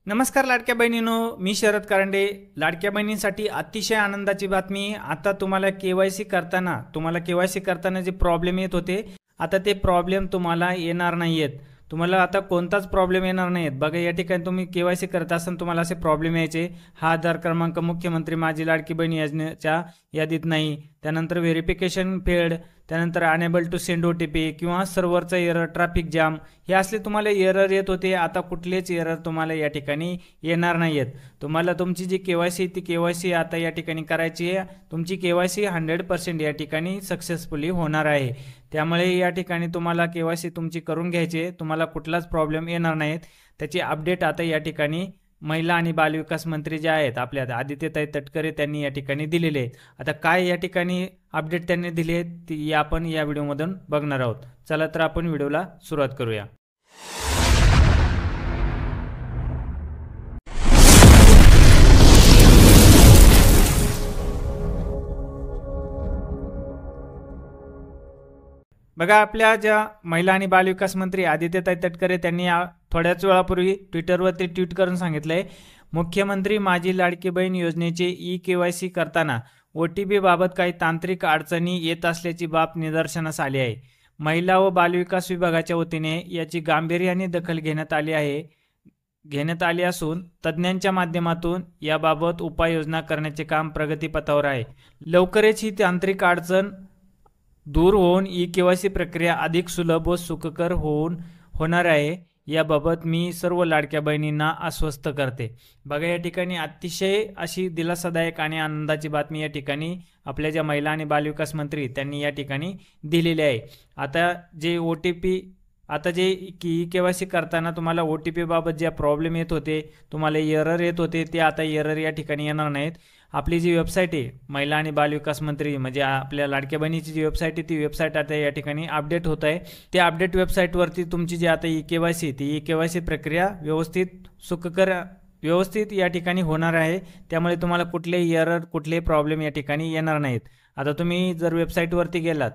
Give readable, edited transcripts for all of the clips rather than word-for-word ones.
नमस्कार लाडक्या बहिणींनो, मी शरद कारंडे. लाडक्या बहिणींसाठी अतिशय आनंदाची बातमी. आता तुम्हाला केवायसी करताना जे प्रॉब्लेम येत होते, आता ते प्रॉब्लेम तुम्हाला येणार नाहीयेत. तुम्हाला आता कोणताच प्रॉब्लेम येणार नाहीत. बघा, या ठिकाणी तुम्ही केवायसी करत असताना तुम्हाला असे प्रॉब्लेम यायचे. हा आधार क्रमांक मुख्यमंत्री माझी लाडकी बहीण योजनेच्या यादीत नाही, त्यानंतर व्हेरिफिकेशन फेल्ड, त्यानंतर अनेबल टू सेंड OTP किंवा सर्व्हरचा एरर, ट्रॅफिक जाम, हे असले तुम्हाला एरर येत होते. आता कुठलेच एरर तुम्हाला या ठिकाणी येणार नाहीयेत. तुम्हाला तुमची जी केवायसी ती केवायसी आता या ठिकाणी करायची आहे. तुमची केवायसी 100% या ठिकाणी सक्सेसफुली होणार आहे. त्यामुळे या ठिकाणी तुम्हाला केवायसी तुमची करून घ्यायची आहे. तुम्हाला कुठलाच प्रॉब्लेम येणार नाहीत. त्याची अपडेट आता या ठिकाणी महिला आणि बालविकास मंत्री जे आहेत आपल्या आदित्यताई तटकरे त्यांनी या ठिकाणी दिलेले आहेत. आता काय या ठिकाणी अपडेट त्यांनी दिली आहे ती आपण या व्हिडिओमधून बघणार आहोत. चला तर आपण व्हिडिओला सुरुवात करूया. बघा, आपल्या ज्या महिला आणि बालविकास मंत्री आदित्यताई तटकरे त्यांनी थोड्याच वेळापूर्वी ट्विटरवरती ट्विट करून सांगितलंय, मुख्यमंत्री माझी लाडकी बहीण योजनेचे KYC करताना OTP बाबत काही तांत्रिक अडचणी येत असल्याची बाब निदर्शनास आली आहे. महिला व बालविकास विभागाच्या वतीने याची गांभीर्याने दखल घेण्यात आली असून तज्ज्ञांच्या माध्यमातून याबाबत उपाययोजना करण्याचे काम प्रगतीपथावर आहे. लवकरच ही तांत्रिक अडचण दूर होऊन KYC प्रक्रिया अधिक सुलभ व सुखकर होणार आहे. याबाबत मी सर्व लाडक्या बहिणींना आश्वस्त करते. बघा, या ठिकाणी अतिशय अशी दिलासादायक आणि आनंदाची बातमी या ठिकाणी आपल्या ज्या महिला आणि बालविकास मंत्री त्यांनी या ठिकाणी दिलेली आहे. आता जे KYC करताना तुम्हाला OTP बाबत जे प्रॉब्लेम येत होते, तुम्हाला एरर येत होते, ते आता एरर या ठिकाणी येणार नाहीत. आपली जी वेबसाईट आहे महिला आणि बालविकास मंत्री म्हणजे आपल्या लाडक्या बहिणीची जी वेबसाईट आहे ती वेबसाईट आता या ठिकाणी अपडेट होत आहे. त्या अपडेट वेबसाईटवरती तुमची जी आता KYC प्रक्रिया व्यवस्थित या ठिकाणी होणार आहे. त्यामुळे तुम्हाला कुठलेही एरर कुठलेही प्रॉब्लेम या ठिकाणी येणार नाहीत. आता तुम्ही जर वेबसाईटवरती गेलात,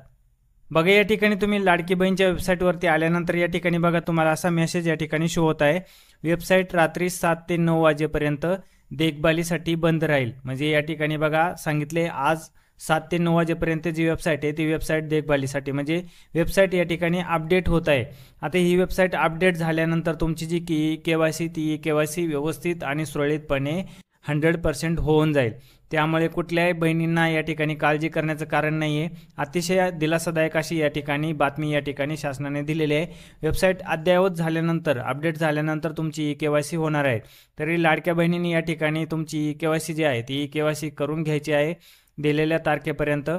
बघा या ठिकाणी तुम्ही लाडकी बहीणच्या वेबसाईटवरती आल्यानंतर या ठिकाणी बघा तुम्हाला असा मेसेज या ठिकाणी शो होत आहे, वेबसाईट रात्री 7 ते 9 वाजेपर्यंत देखभालीसाठी बंद राहील. म्हणजे या ठिकाणी बघा सांगितले आज 7 ते 9 वाजेपर्यंत जी वेबसाईट आहे ती वेबसाईट देखभालीसाठी म्हणजे वेबसाईट या ठिकाणी अपडेट होत आहे. आता ही वेबसाईट अपडेट झाल्यानंतर तुमची जी KYC ती KYC व्यवस्थित आणि सुरळीतपणे 100% होऊन जाईल. त्यामुळे कुठल्याही बहिणींना या ठिकाणी काळजी करण्याचं कारण नाही आहे. अतिशय दिलासादायक अशी या ठिकाणी बातमी या ठिकाणी शासनाने दिलेली आहे. वेबसाईट अद्ययावत झाल्यानंतर अपडेट झाल्यानंतर तुमची KYC होणार आहे. तरी लाडक्या बहिणींनी या ठिकाणी तुमची KYC जी आहे ती KYC करून घ्यायची आहे दिलेल्या तारखेपर्यंत.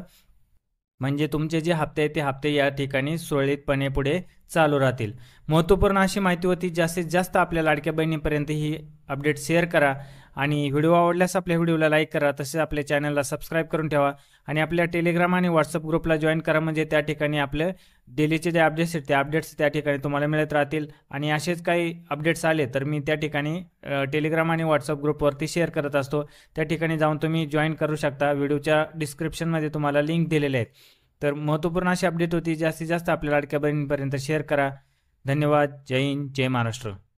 म्हणजे तुमचे जे हप्ते आहेत ते हप्ते या ठिकाणी सुरळीतपणे पुढे चालू राहतील. महत्त्वपूर्ण अशी माहिती होती. जास्तीत जास्त आपल्या लाडक्या बहिणीपर्यंत ही अपडेट शेअर करा आणि व्हिडिओ आवडल्यास आपल्या व्हिडिओला लाईक करा. तसेच आपल्या चॅनलला सबस्क्राईब करून ठेवा आणि आपल्या टेलिग्राम आणि व्हॉट्सअप ग्रुपला जॉईन करा. म्हणजे त्या ठिकाणी आपले डेलीचे जे अपडेट्स आहेत ते अपडेट्स त्या ठिकाणी तुम्हाला मिळत राहतील. आणि असेच काही अपडेट्स आले तर मी त्या ठिकाणी टेलिग्राम आणि व्हॉट्सअप ग्रुपवरती शेअर करत असतो. त्या ठिकाणी जाऊन तुम्ही जॉईन करू शकता. व्हिडिओच्या डिस्क्रिप्शनमध्ये तुम्हाला लिंक दिलेले आहेत. तर महत्त्वपूर्ण अशी अपडेट होती. जास्तीत जास्त आपल्या लाडक्या बहिणींपर्यंत शेअर करा. धन्यवाद. जय हिंद, जय महाराष्ट्र.